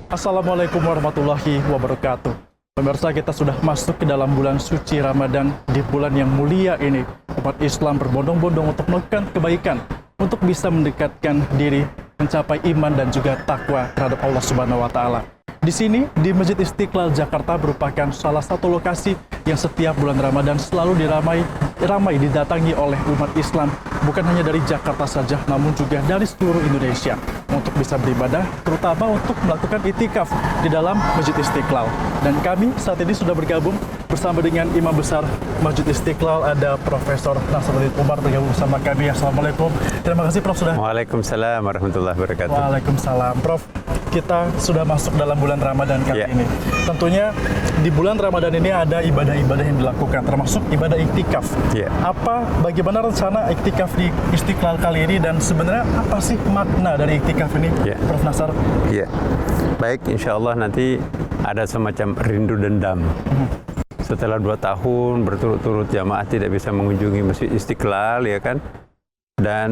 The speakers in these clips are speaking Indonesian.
Assalamualaikum warahmatullahi wabarakatuh. Pemirsa, kita sudah masuk ke dalam bulan suci Ramadan. Di bulan yang mulia ini, umat Islam berbondong-bondong untuk melakukan kebaikan, untuk bisa mendekatkan diri, mencapai iman dan juga takwa terhadap Allah Subhanahu wa Ta'ala. Di sini, di Masjid Istiqlal Jakarta merupakan salah satu lokasi yang setiap bulan Ramadan selalu ramai didatangi oleh umat Islam, bukan hanya dari Jakarta saja, namun juga dari seluruh Indonesia, untuk bisa beribadah, terutama untuk melakukan itikaf di dalam Masjid Istiqlal. Dan kami saat ini sudah bergabung bersama dengan Imam Besar Masjid Istiqlal, ada Profesor Nasaruddin Umar bergabung bersama kami. Assalamualaikum. Terima kasih Prof sudah. Waalaikumsalam warahmatullahi wabarakatuh. Waalaikumsalam. Prof, kita sudah masuk dalam bulan Ramadan kali ini. Tentunya di bulan Ramadan ini ada ibadah-ibadah yang dilakukan, termasuk ibadah iktikaf. Bagaimana rencana iktikaf di Istiqlal kali ini, dan sebenarnya apa sih makna dari iktikaf ini, Prof Nasar? Baik, insya Allah nanti ada semacam rindu dendam. Setelah 2 tahun berturut-turut jamaah tidak bisa mengunjungi Masjid Istiqlal, ya kan? Dan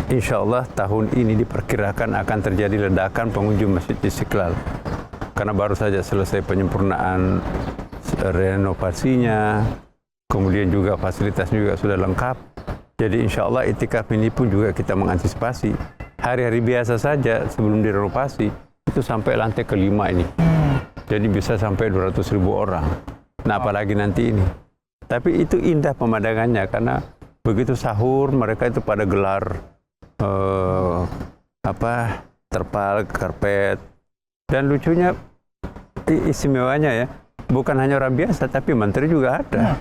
insya Allah tahun ini diperkirakan akan terjadi ledakan pengunjung Masjid Istiqlal. Karena baru saja selesai penyempurnaan renovasinya, kemudian juga fasilitasnya juga sudah lengkap. Jadi insya Allah itikaf ini pun juga kita mengantisipasi. Hari-hari biasa saja sebelum direnovasi, itu sampai lantai ke-5 ini. Jadi bisa sampai 200.000 orang. Nah apalagi nanti ini. Tapi itu indah pemandangannya, karena begitu sahur mereka itu pada gelar terpal, karpet. Dan lucunya, istimewanya ya, bukan hanya orang biasa, tapi menteri juga ada.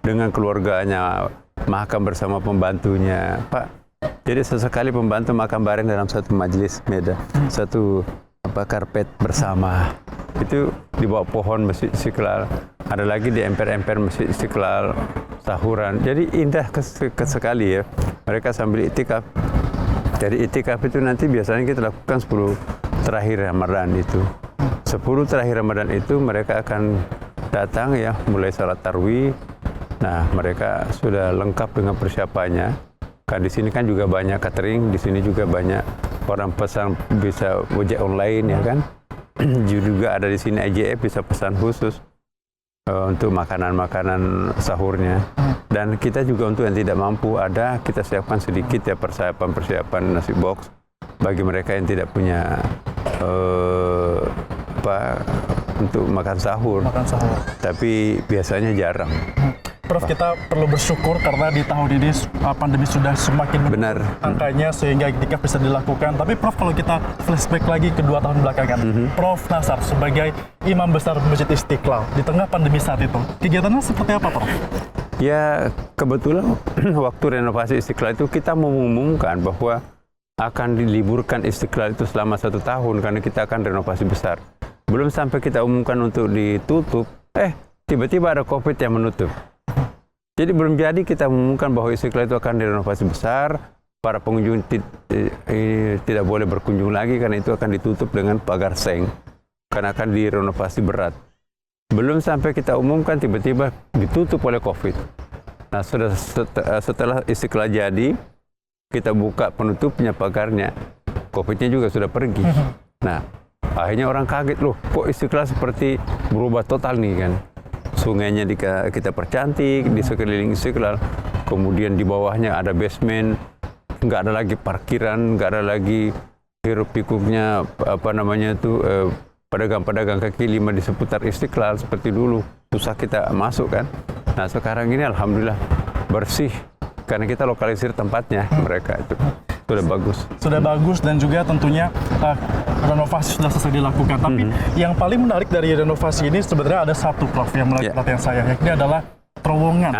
Dengan keluarganya, makan bersama pembantunya. Pak, jadi sesekali pembantu makan bareng dalam satu majelis meja, satu karpet bersama. Itu di bawah pohon Masjid Istiqlal. Ada lagi di emper-emper Masjid Istiqlal, sahuran. Jadi indah sekali ya. Mereka sambil itikaf. Jadi itikaf itu nanti biasanya kita lakukan 10 terakhir Ramadan itu. 10 terakhir Ramadan itu mereka akan datang ya, mulai salat tarawih. Nah, mereka sudah lengkap dengan persiapannya. Kan di sini kan juga banyak catering, di sini juga banyak orang pesan bisa ojek online ya kan. Juga ada di sini IJF bisa pesan khusus untuk makanan-makanan sahurnya. Dan kita juga untuk yang tidak mampu kita siapkan sedikit ya persiapan nasi box bagi mereka yang tidak punya untuk makan sahur. Tapi biasanya jarang. Prof, kita perlu bersyukur karena di tahun ini pandemi sudah semakin menurun angkanya, sehingga iktikaf bisa dilakukan. Tapi Prof, kalau kita flashback lagi ke 2 tahun belakangan, Prof Nasar sebagai Imam Besar Masjid Istiqlal di tengah pandemi saat itu, kegiatannya seperti apa, Prof? Ya, kebetulan waktu renovasi Istiqlal itu kita mengumumkan bahwa akan diliburkan Istiqlal itu selama 1 tahun karena kita akan renovasi besar. Belum sampai kita umumkan untuk ditutup, tiba-tiba ada COVID yang menutup. Jadi belum jadi kita mengumumkan bahwa Istiqlal itu akan direnovasi besar, para pengunjung tidak boleh berkunjung lagi karena itu akan ditutup dengan pagar seng, karena akan direnovasi berat. Belum sampai kita umumkan tiba-tiba ditutup oleh COVID. Nah, setelah Istiqlal jadi, kita buka penutupnya pagarnya, COVID-nya juga sudah pergi. Nah, akhirnya orang kaget, loh kok Istiqlal seperti berubah total nih kan. Sungainya kita percantik di sekeliling Istiqlal, kemudian di bawahnya ada basement, nggak ada lagi parkiran, nggak ada lagi hiruk pikuknya pedagang-pedagang kaki lima di seputar Istiqlal seperti dulu, susah kita masuk kan. Nah sekarang ini alhamdulillah bersih karena kita lokalisir tempatnya, mereka itu sudah bagus. Sudah bagus, dan juga tentunya renovasi sudah selesai dilakukan. Tapi yang paling menarik dari renovasi ini sebenarnya ada satu, Prof, yang menarik perhatian saya, yakni adalah terowongan.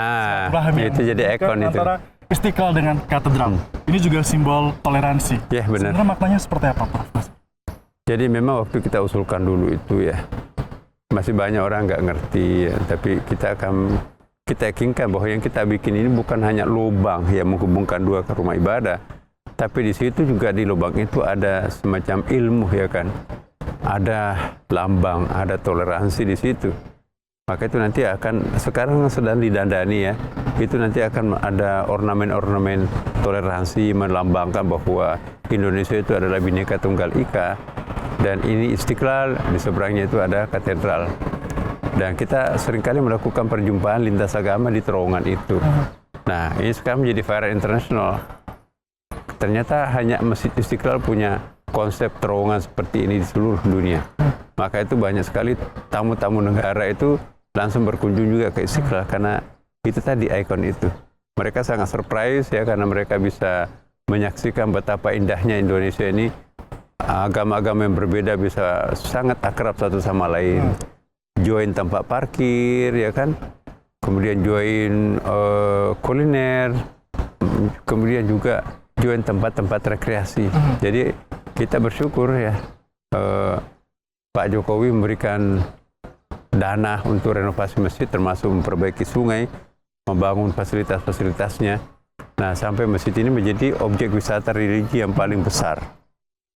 Itu jadi ikon itu. Antara Istiqlal dengan katedral. Ini juga simbol toleransi. Ya, benar. Sebenarnya maknanya seperti apa, Prof? Jadi memang waktu kita usulkan dulu itu ya, masih banyak orang nggak ngerti ya, tapi kita yakinkan bahwa yang kita bikin ini bukan hanya lubang yang menghubungkan 2 ke rumah ibadah, tapi di situ juga di lubang itu ada semacam ilmu ya kan, ada lambang, ada toleransi di situ. Maka itu nanti sekarang sedang didandani ya, itu nanti akan ada ornamen-ornamen toleransi melambangkan bahwa Indonesia itu adalah Bhinneka Tunggal Ika. Dan ini Istiqlal, di seberangnya itu ada katedral. Dan kita seringkali melakukan perjumpaan lintas agama di terowongan itu. Nah, ini sekarang menjadi viral internasional. Ternyata hanya Masjid Istiqlal punya konsep terowongan seperti ini di seluruh dunia. Maka itu banyak sekali tamu-tamu negara itu langsung berkunjung juga ke Istiqlal karena itu tadi ikon itu. Mereka sangat surprise ya karena mereka bisa menyaksikan betapa indahnya Indonesia ini. Agama-agama yang berbeda bisa sangat akrab satu sama lain. Join tempat parkir ya kan. Kemudian join kuliner. Kemudian juga join tempat-tempat rekreasi. Jadi kita bersyukur ya Pak Jokowi memberikan dana untuk renovasi masjid termasuk memperbaiki sungai, membangun fasilitas-fasilitasnya. Nah, sampai masjid ini menjadi objek wisata religi yang paling besar.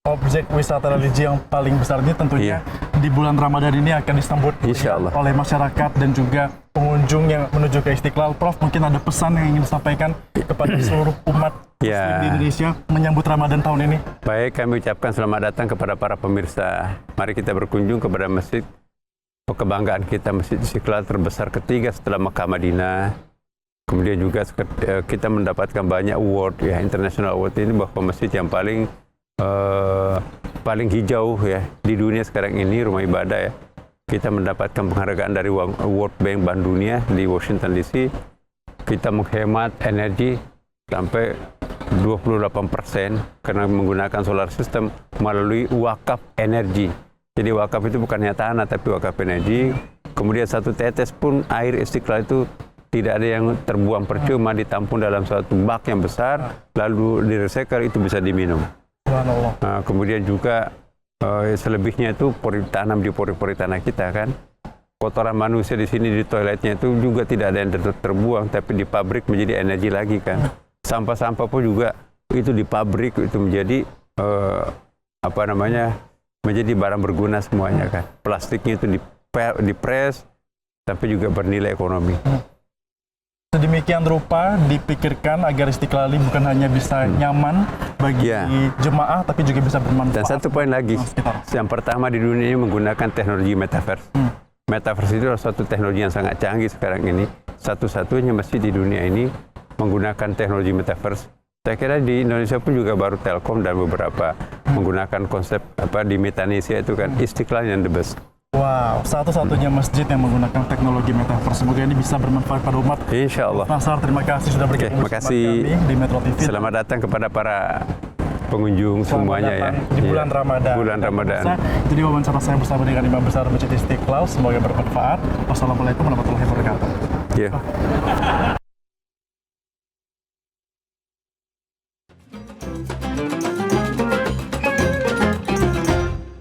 Objek wisata religi yang paling besar ini tentunya di bulan Ramadan ini akan disambut Insya Allah oleh masyarakat dan juga pengunjung yang menuju ke Istiqlal. Prof, mungkin ada pesan yang ingin disampaikan kepada seluruh umat Muslim di Indonesia menyambut Ramadan tahun ini. Baik, kami ucapkan selamat datang kepada para pemirsa. Mari kita berkunjung kepada masjid kebanggaan kita, Masjid Istiqlal terbesar ketiga setelah Makkah Madinah. Kemudian juga kita mendapatkan banyak award ya, international award ini bahwa masjid yang paling hijau ya di dunia sekarang ini, rumah ibadah ya. Kita mendapatkan penghargaan dari World Bank Bank Dunia di Washington DC. Kita menghemat energi sampai 28% karena menggunakan solar system melalui wakaf energi. Jadi wakaf itu bukannya tanah tapi wakaf energi. Kemudian satu tetes pun air Istiqlal itu tidak ada yang terbuang percuma, ditampung dalam suatu bak yang besar, lalu direcycle, itu bisa diminum. Nah, kemudian juga selebihnya itu tanam di pori-pori tanah kita kan. Kotoran manusia di sini di toiletnya itu juga tidak ada yang terbuang, tapi di pabrik menjadi energi lagi kan. Sampah-sampah pun juga itu di pabrik itu menjadi menjadi barang berguna semuanya kan. Plastiknya itu dipres tapi juga bernilai ekonomi. Sedemikian rupa dipikirkan agar Istiqlal ini bukan hanya bisa nyaman bagi jemaah, tapi juga bisa bermanfaat. Dan satu poin lagi, yang pertama di dunia ini menggunakan teknologi metaverse. Metaverse itu adalah suatu teknologi yang sangat canggih sekarang ini. Satu-satunya masjid di dunia ini menggunakan teknologi metaverse. Saya kira di Indonesia pun juga baru Telkom dan beberapa menggunakan konsep di Metanesia itu kan Istiqlal yang the best. Wow, satu-satunya masjid yang menggunakan teknologi metaverse. Semoga ini bisa bermanfaat pada umat. Insya Allah. Nasar, terima kasih sudah bergabung bersama kami di Metro TV. Selamat datang kepada para pengunjung semuanya ya. Di bulan Ramadan. Bulan Ramadan. Jadi wawancara saya bersama dengan Imam Besar Masjid Istiqlal. Semoga bermanfaat. Wassalamualaikum warahmatullahi wabarakatuh.